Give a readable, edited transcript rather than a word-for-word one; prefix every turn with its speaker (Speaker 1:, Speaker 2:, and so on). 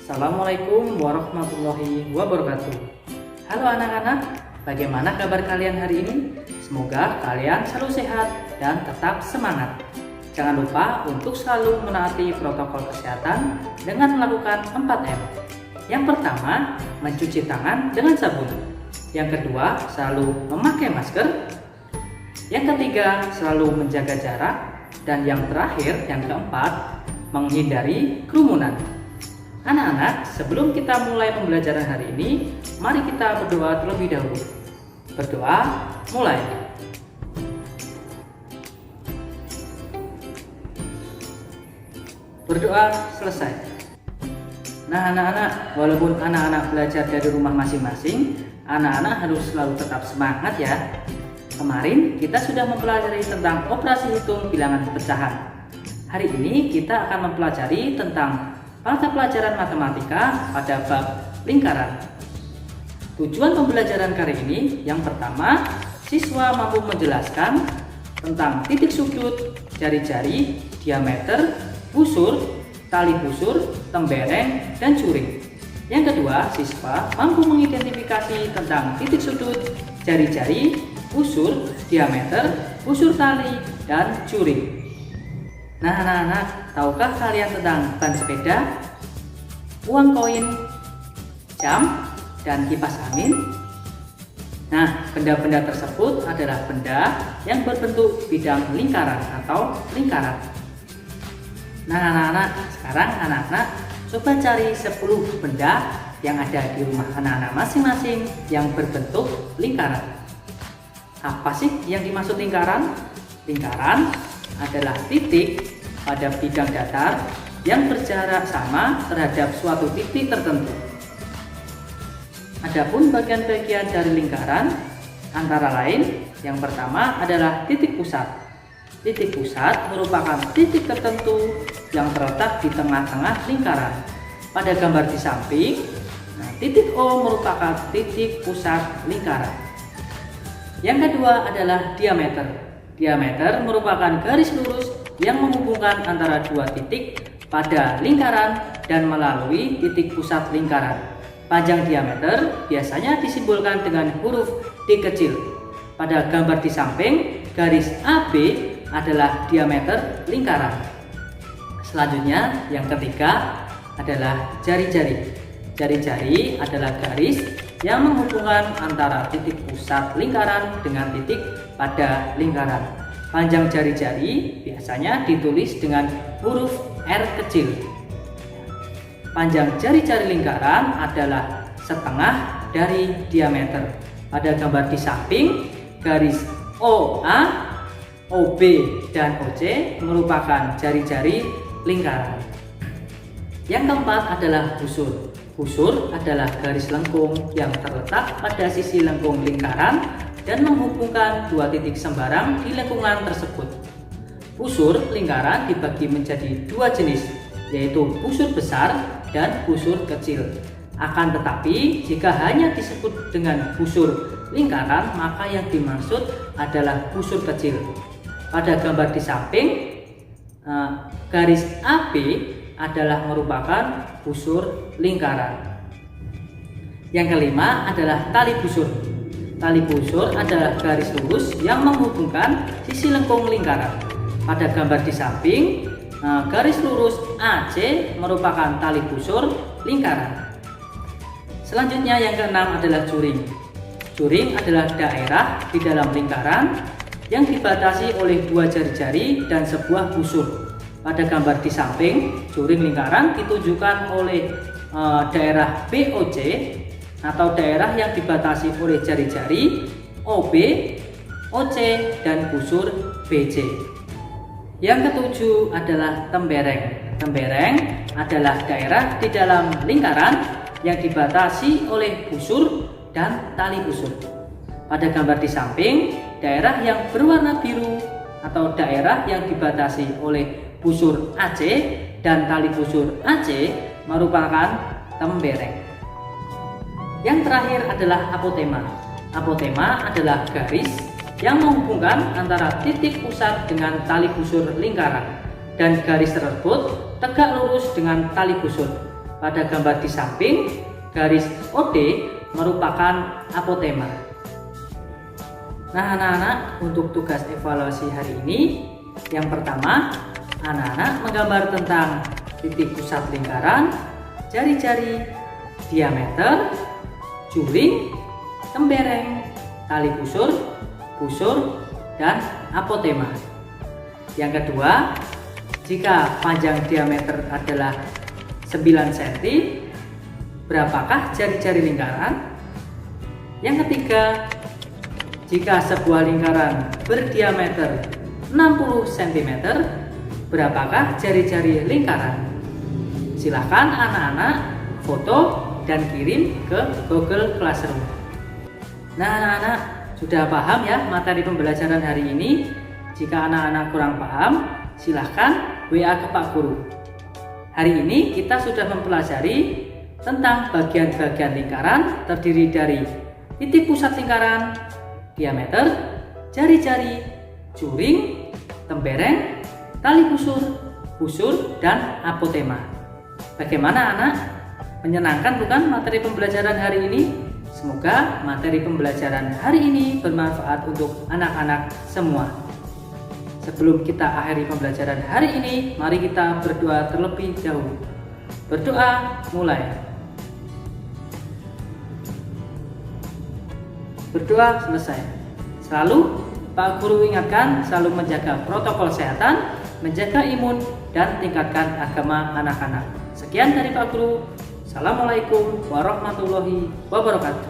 Speaker 1: Assalamualaikum warahmatullahi wabarakatuh. Halo anak-anak, bagaimana kabar kalian hari ini? Semoga kalian selalu sehat dan tetap semangat. Jangan lupa untuk selalu menaati protokol kesehatan dengan melakukan 4M. Yang pertama, mencuci tangan dengan sabun. Yang kedua, selalu memakai masker. Yang ketiga, selalu menjaga jarak. Dan yang terakhir, yang keempat, menghindari kerumunan. Anak-anak, sebelum kita mulai pembelajaran hari ini, mari kita berdoa terlebih dahulu. Berdoa, mulai. Berdoa selesai. Nah anak-anak, walaupun anak-anak belajar dari rumah masing-masing, anak-anak harus selalu tetap semangat ya. Kemarin kita sudah mempelajari tentang operasi hitung bilangan pecahan. Hari ini kita akan mempelajari tentang mata pelajaran matematika pada bab lingkaran. Tujuan pembelajaran kali ini yang pertama, siswa mampu menjelaskan tentang titik sudut, jari-jari, diameter, busur, tali busur, tembereng, dan curing. Yang kedua, siswa mampu mengidentifikasi tentang titik sudut, jari-jari, busur, diameter, busur tali, dan curing. Nah anak-anak, tahukah kalian tentang ban sepeda, uang koin, jam, dan kipas angin? Nah, benda-benda tersebut adalah benda yang berbentuk bidang lingkaran atau lingkaran. Nah anak-anak, sekarang anak-anak coba cari 10 benda yang ada di rumah anak-anak masing-masing yang berbentuk lingkaran. Apa sih yang dimaksud lingkaran? Lingkaran adalah titik pada bidang datar yang berjarak sama terhadap suatu titik tertentu. Adapun bagian-bagian dari lingkaran antara lain, yang pertama adalah titik pusat. Titik pusat merupakan titik tertentu yang terletak di tengah-tengah lingkaran. Pada gambar di samping, titik O merupakan titik pusat lingkaran. Yang kedua adalah diameter. Diameter merupakan garis lurus yang menghubungkan antara dua titik pada lingkaran dan melalui titik pusat lingkaran. Panjang diameter biasanya disimbolkan dengan huruf D kecil. Pada gambar di samping, garis AB adalah diameter lingkaran. Selanjutnya, yang ketiga adalah jari-jari. Jari-jari adalah garis yang menghubungkan antara titik pusat lingkaran dengan titik pada lingkaran. Panjang jari-jari biasanya ditulis dengan huruf R kecil. Panjang jari-jari lingkaran adalah setengah dari diameter. Pada gambar di samping, garis OA, OB, dan OC merupakan jari-jari lingkaran. Yang keempat adalah busur. Busur adalah garis lengkung yang terletak pada sisi lengkung lingkaran dan menghubungkan dua titik sembarang di lengkungan tersebut. Busur lingkaran dibagi menjadi dua jenis, yaitu busur besar dan busur kecil. Akan tetapi, jika hanya disebut dengan busur lingkaran, maka yang dimaksud adalah busur kecil. Pada gambar di samping, garis AB adalah merupakan busur lingkaran. Yang kelima adalah tali busur. Tali busur adalah garis lurus yang menghubungkan sisi lengkung lingkaran. Pada gambar di samping, garis lurus AC merupakan tali busur lingkaran. Selanjutnya yang keenam adalah curing. Curing adalah daerah di dalam lingkaran yang dibatasi oleh dua jari-jari dan sebuah busur. Pada gambar di samping, curing lingkaran ditunjukkan oleh daerah BOC atau daerah yang dibatasi oleh jari-jari OB, OC, dan busur BC. Yang ketujuh adalah tembereng. Tembereng adalah daerah di dalam lingkaran yang dibatasi oleh busur dan tali busur. Pada gambar di samping, daerah yang berwarna biru atau daerah yang dibatasi oleh busur AC dan tali busur AC merupakan tembereng. Yang terakhir adalah apotema. Apotema adalah garis yang menghubungkan antara titik pusat dengan tali busur lingkaran, dan garis tersebut tegak lurus dengan tali busur. Pada gambar di samping, garis OD merupakan apotema. Nah anak-anak, untuk tugas evaluasi hari ini, yang pertama, anak-anak menggambar tentang titik pusat lingkaran, jari-jari, diameter, juring, tembereng, tali busur, dan apotema. Yang kedua, jika panjang diameter adalah 9 cm, berapakah jari-jari lingkaran? Yang ketiga, jika sebuah lingkaran berdiameter 60 cm, berapakah jari-jari lingkaran? Silakan anak-anak foto dan kirim ke Google Classroom. Nah anak-anak, sudah paham ya materi pembelajaran hari ini? Jika anak-anak kurang paham, silahkan WA ke Pak Guru. Hari ini kita sudah mempelajari tentang bagian-bagian lingkaran terdiri dari titik pusat lingkaran, diameter, jari-jari, juring, tembereng, tali busur, dan apotema. Bagaimana anak? Menyenangkan bukan materi pembelajaran hari ini? Semoga materi pembelajaran hari ini bermanfaat untuk anak-anak semua. Sebelum kita akhiri pembelajaran hari ini, mari kita berdoa terlebih dahulu. Berdoa mulai. Berdoa selesai. Selalu Pak Guru ingatkan selalu menjaga protokol kesehatan, menjaga imun, dan tingkatkan agama anak-anak. Sekian dari Pak Guru. Assalamualaikum warahmatullahi wabarakatuh.